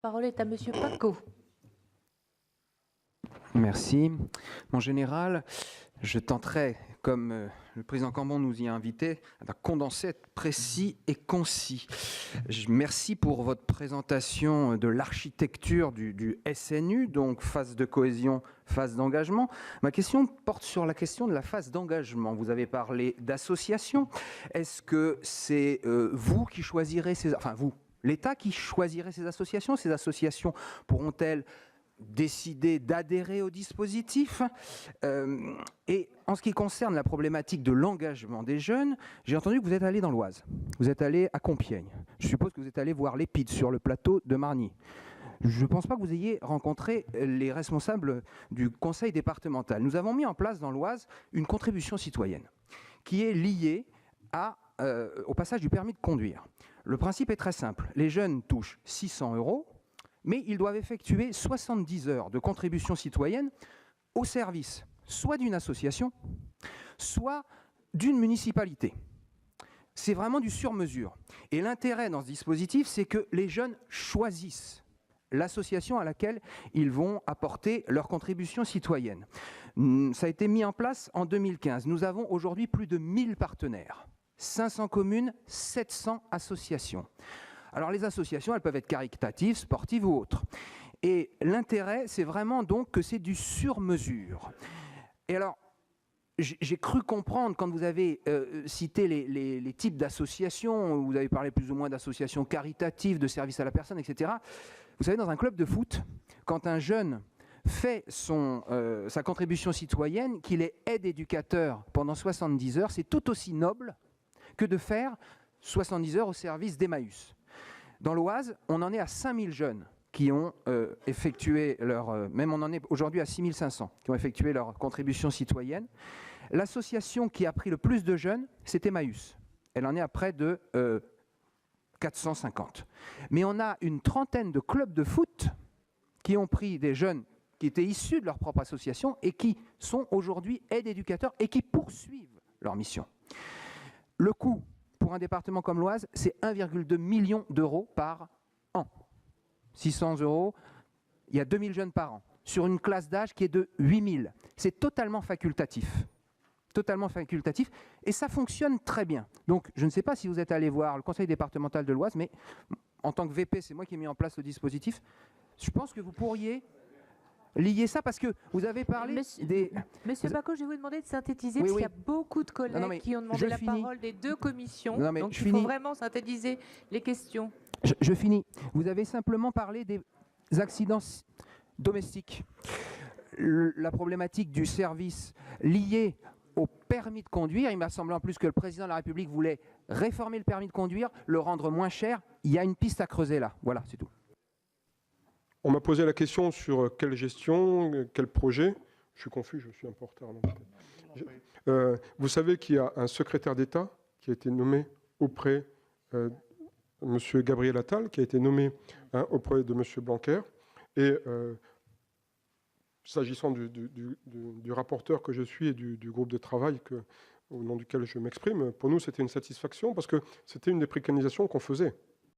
La parole est à Monsieur Paco. Merci. Mon général, je tenterai, comme le président Cambon nous y a invités, à condenser, être précis et concis. Merci pour votre présentation de l'architecture du SNU, donc phase de cohésion, phase d'engagement. Ma question porte sur la question de la phase d'engagement. Vous avez parlé d'association. Est-ce que c'est vous qui choisirez ces... Enfin, vous, l'État qui choisirait ces associations? Ces associations pourront-elles décider d'adhérer au dispositif? Et en ce qui concerne la problématique de l'engagement des jeunes, j'ai entendu que vous êtes allé dans l'Oise, vous êtes allé à Compiègne, je suppose que vous êtes allé voir l'EPID sur le plateau de Margny. Je ne pense pas que vous ayez rencontré les responsables du conseil départemental. Nous avons mis en place dans l'Oise une contribution citoyenne qui est liée au passage du permis de conduire. Le principe est très simple, les jeunes touchent 600 €, mais ils doivent effectuer 70 heures de contribution citoyenne au service soit d'une association, soit d'une municipalité. C'est vraiment du sur-mesure. Et l'intérêt dans ce dispositif, c'est que les jeunes choisissent l'association à laquelle ils vont apporter leur contribution citoyenne. Ça a été mis en place en 2015. Nous avons aujourd'hui plus de 1000 partenaires, 500 communes, 700 associations. Alors les associations, elles peuvent être caritatives, sportives ou autres. Et l'intérêt, c'est vraiment donc que c'est du sur-mesure. Et alors, j'ai cru comprendre, quand vous avez cité les types d'associations, vous avez parlé plus ou moins d'associations caritatives, de services à la personne, etc. Vous savez, dans un club de foot, quand un jeune fait sa contribution citoyenne, qu'il est aide-éducateur pendant 70 heures, c'est tout aussi noble que de faire 70 heures au service d'Emmaüs. Dans l'Oise, on en est à 5000 jeunes qui ont effectué même on en est aujourd'hui à 6500 qui ont effectué leur contribution citoyenne. L'association qui a pris le plus de jeunes, c'est Emmaüs. Elle en est à près de 450. Mais on a une trentaine de clubs de foot qui ont pris des jeunes qui étaient issus de leur propre association et qui sont aujourd'hui aides-éducateurs et qui poursuivent leur mission. Le coût pour un département comme l'Oise, c'est 1,2 million d'euros par an. 600 €, il y a 2000 jeunes par an, sur une classe d'âge qui est de 8000. C'est totalement facultatif. Totalement facultatif, et ça fonctionne très bien. Donc, je ne sais pas si vous êtes allé voir le conseil départemental de l'Oise, mais en tant que VP, c'est moi qui ai mis en place le dispositif. Je pense que vous pourriez lier ça, parce que vous avez parlé Monsieur Paco, je vais vous demander de synthétiser, Oui, parce oui. qu'il y a beaucoup de collègues qui ont demandé la parole des deux commissions, donc il faut vraiment synthétiser les questions. Je finis. Vous avez simplement parlé des accidents domestiques. La problématique du service lié au permis de conduire, il m'a semblé en plus que le président de la République voulait réformer le permis de conduire, le rendre moins cher. Il y a une piste à creuser là. Voilà, c'est tout. On m'a posé la question sur quelle gestion, quel projet. Je suis confus, je suis un peu en retard. Vous savez qu'il y a un secrétaire d'État qui a été nommé auprès de M. Gabriel Attal, qui a été nommé auprès de M. Blanquer. Et s'agissant du rapporteur que je suis et du groupe de travail au nom duquel je m'exprime, pour nous, c'était une satisfaction parce que c'était une des préconisations qu'on faisait.